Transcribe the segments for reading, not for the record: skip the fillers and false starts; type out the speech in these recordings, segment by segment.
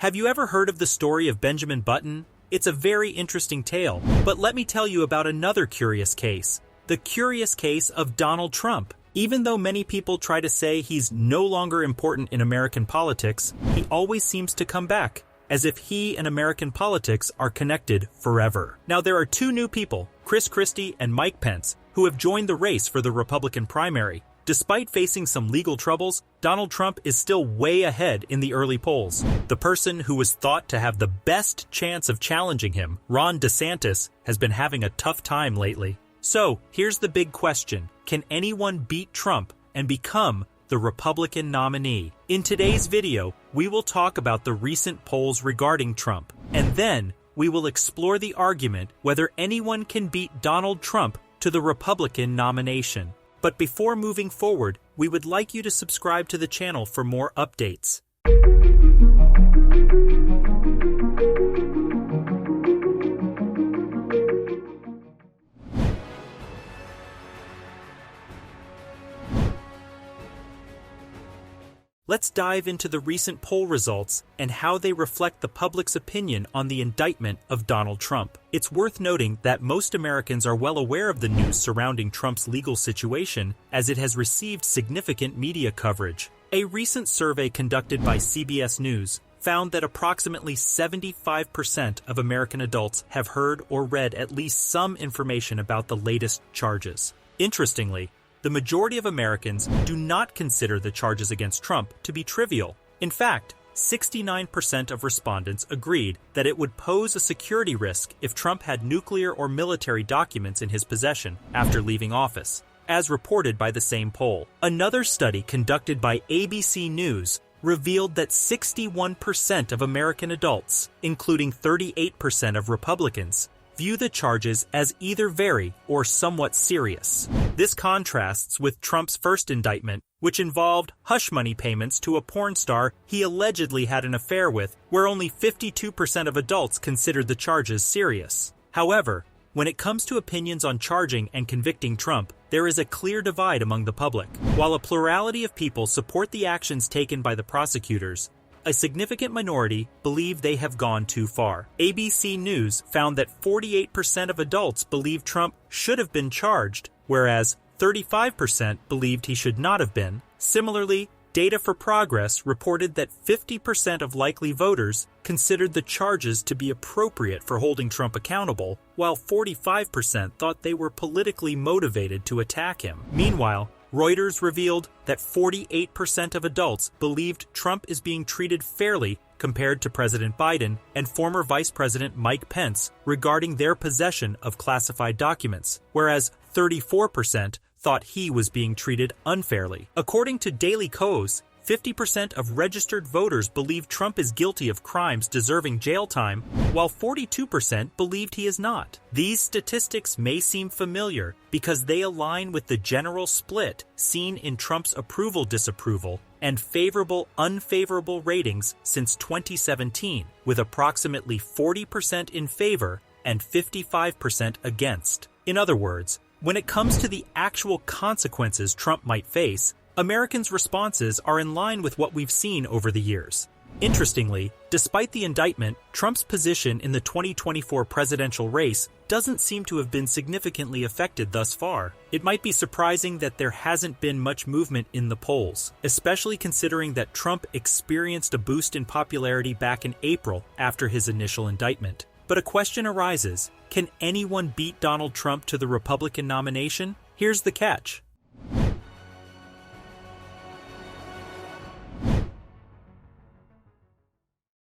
Have you ever heard of the story of Benjamin Button? It's a very interesting tale, but let me tell you about another curious case. The curious case of Donald Trump. Even though many people try to say he's no longer important in American politics, he always seems to come back, as if he and American politics are connected forever. Now there are two new people, Chris Christie and Mike Pence, who have joined the race for the Republican primary. Despite facing some legal troubles, Donald Trump is still way ahead in the early polls. The person who was thought to have the best chance of challenging him, Ron DeSantis, has been having a tough time lately. So, here's the big question. Can anyone beat Trump and become the Republican nominee? In today's video, we will talk about the recent polls regarding Trump, and then we will explore the argument whether anyone can beat Donald Trump to the Republican nomination. But before moving forward, we would like you to subscribe to the channel for more updates. Let's dive into the recent poll results and how they reflect the public's opinion on the indictment of Donald Trump. It's worth noting that most Americans are well aware of the news surrounding Trump's legal situation, as it has received significant media coverage. A recent survey conducted by CBS News found that approximately 75% of American adults have heard or read at least some information about the latest charges. Interestingly, the majority of Americans do not consider the charges against Trump to be trivial. In fact, 69% of respondents agreed that it would pose a security risk if Trump had nuclear or military documents in his possession after leaving office, as reported by the same poll. Another study conducted by ABC News revealed that 61% of American adults, including 38% of Republicans, view the charges as either very or somewhat serious. This contrasts with Trump's first indictment, which involved hush money payments to a porn star he allegedly had an affair with, where only 52% of adults considered the charges serious. However, when it comes to opinions on charging and convicting Trump, there is a clear divide among the public. While a plurality of people support the actions taken by the prosecutors, a significant minority believe they have gone too far. ABC News found that 48% of adults believe Trump should have been charged, whereas 35% believed he should not have been. Similarly, Data for Progress reported that 50% of likely voters considered the charges to be appropriate for holding Trump accountable, while 45% thought they were politically motivated to attack him. Meanwhile, Reuters revealed that 48% of adults believed Trump is being treated fairly compared to President Biden and former Vice President Mike Pence regarding their possession of classified documents, whereas 34% thought he was being treated unfairly. According to Daily Kos, 50% of registered voters believe Trump is guilty of crimes deserving jail time, while 42% believed he is not. These statistics may seem familiar because they align with the general split seen in Trump's approval-disapproval and favorable-unfavorable ratings since 2017, with approximately 40% in favor and 55% against. In other words, when it comes to the actual consequences Trump might face, Americans' responses are in line with what we've seen over the years. Interestingly, despite the indictment, Trump's position in the 2024 presidential race doesn't seem to have been significantly affected thus far. It might be surprising that there hasn't been much movement in the polls, especially considering that Trump experienced a boost in popularity back in April after his initial indictment. But a question arises, can anyone beat Donald Trump to the Republican nomination? Here's the catch.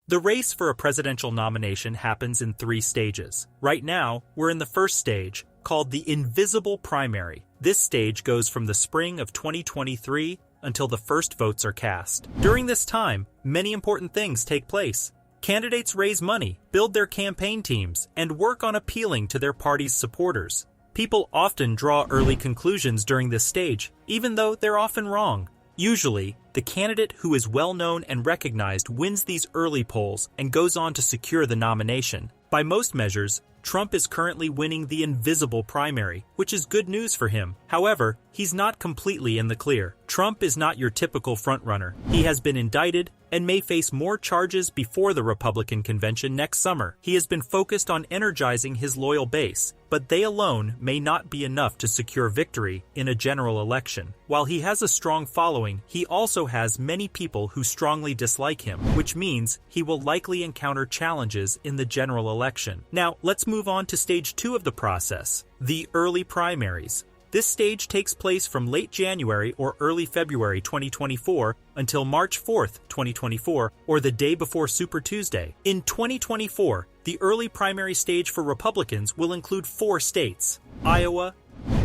The race for a presidential nomination happens in 3 stages. Right now, we're in the first stage, called the invisible primary. This stage goes from the spring of 2023 until the first votes are cast. During this time, many important things take place. Candidates raise money, build their campaign teams, and work on appealing to their party's supporters. People often draw early conclusions during this stage, even though they're often wrong. Usually, the candidate who is well known and recognized wins these early polls and goes on to secure the nomination. By most measures, Trump is currently winning the invisible primary, which is good news for him. However, he's not completely in the clear. Trump is not your typical frontrunner. He has been indicted, and may face more charges before the Republican convention next summer. He has been focused on energizing his loyal base, but they alone may not be enough to secure victory in a general election. While he has a strong following, he also has many people who strongly dislike him, which means he will likely encounter challenges in the general election. Now, let's move on to stage 2 of the process, the early primaries. This stage takes place from late January or early February 2024 until March 4th, 2024, or the day before Super Tuesday. In 2024, the early primary stage for Republicans will include 4 states: Iowa,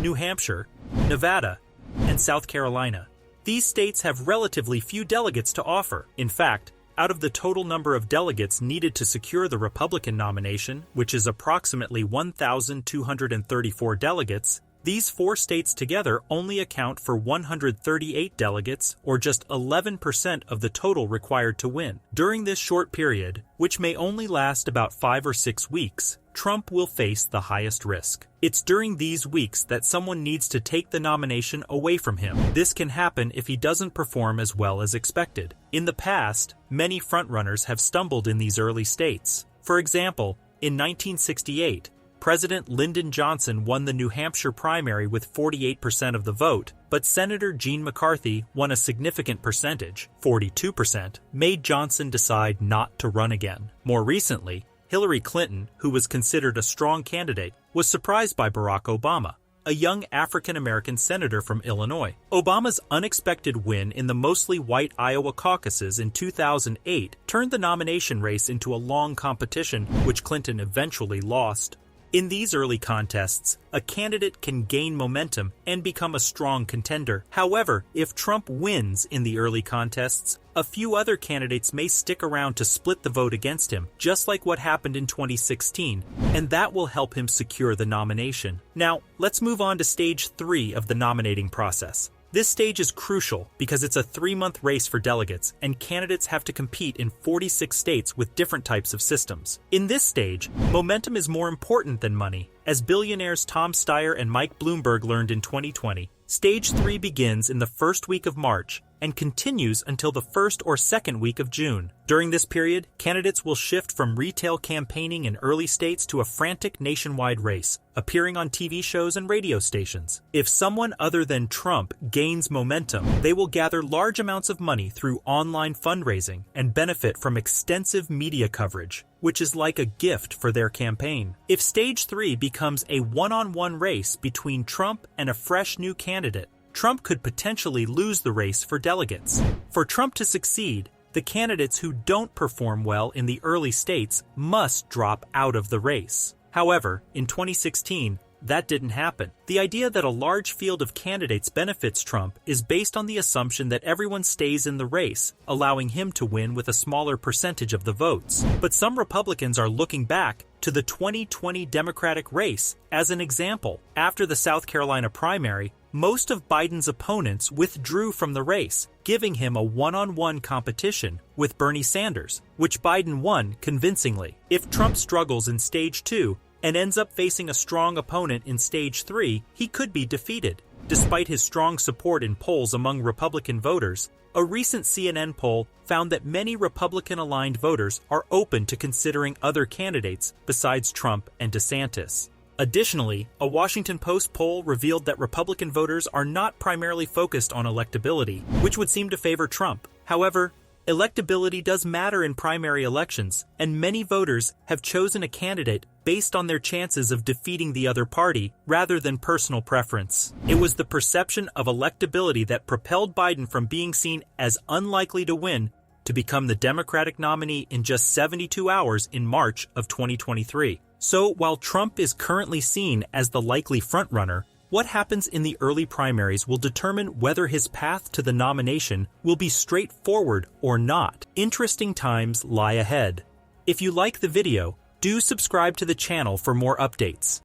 New Hampshire, Nevada, and South Carolina. These states have relatively few delegates to offer. In fact, out of the total number of delegates needed to secure the Republican nomination, which is approximately 1,234 delegates, these 4 states together only account for 138 delegates, or just 11% of the total required to win. During this short period, which may only last about 5 or 6 weeks, Trump will face the highest risk. It's during these weeks that someone needs to take the nomination away from him. This can happen if he doesn't perform as well as expected. In the past, many frontrunners have stumbled in these early states. For example, in 1968, President Lyndon Johnson won the New Hampshire primary with 48% of the vote, but Senator Gene McCarthy won a significant percentage, 42%, made Johnson decide not to run again. More recently, Hillary Clinton, who was considered a strong candidate, was surprised by Barack Obama, a young African-American senator from Illinois. Obama's unexpected win in the mostly white Iowa caucuses in 2008 turned the nomination race into a long competition, which Clinton eventually lost. In these early contests, a candidate can gain momentum and become a strong contender. However, if Trump wins in the early contests, a few other candidates may stick around to split the vote against him, just like what happened in 2016, and that will help him secure the nomination. Now, let's move on to stage 3 of the nominating process. This stage is crucial because it's a 3-month race for delegates, and candidates have to compete in 46 states with different types of systems. In this stage, momentum is more important than money. As billionaires Tom Steyer and Mike Bloomberg learned in 2020, Stage 3 begins in the first week of March and continues until the first or second week of June. During this period, candidates will shift from retail campaigning in early states to a frantic nationwide race, appearing on TV shows and radio stations. If someone other than Trump gains momentum, they will gather large amounts of money through online fundraising and benefit from extensive media coverage, which is like a gift for their campaign. If Stage 3 becomes a one-on-one race between Trump and a fresh new candidate, Trump could potentially lose the race for delegates. For Trump to succeed, the candidates who don't perform well in the early states must drop out of the race. However, in 2016, that didn't happen. The idea that a large field of candidates benefits Trump is based on the assumption that everyone stays in the race, allowing him to win with a smaller percentage of the votes. But some Republicans are looking back to the 2020 Democratic race as an example. After the South Carolina primary, most of Biden's opponents withdrew from the race, giving him a one-on-one competition with Bernie Sanders, which Biden won convincingly. If Trump struggles in Stage 2, and ends up facing a strong opponent in Stage 3, he could be defeated. Despite his strong support in polls among Republican voters, a recent CNN poll found that many Republican-aligned voters are open to considering other candidates besides Trump and DeSantis. Additionally, a Washington Post poll revealed that Republican voters are not primarily focused on electability, which would seem to favor Trump. However, electability does matter in primary elections, and many voters have chosen a candidate based on their chances of defeating the other party rather than personal preference. It was the perception of electability that propelled Biden from being seen as unlikely to win to become the Democratic nominee in just 72 hours in March of 2023. So while Trump is currently seen as the likely frontrunner, what happens in the early primaries will determine whether his path to the nomination will be straightforward or not. Interesting times lie ahead. If you like the video, do subscribe to the channel for more updates.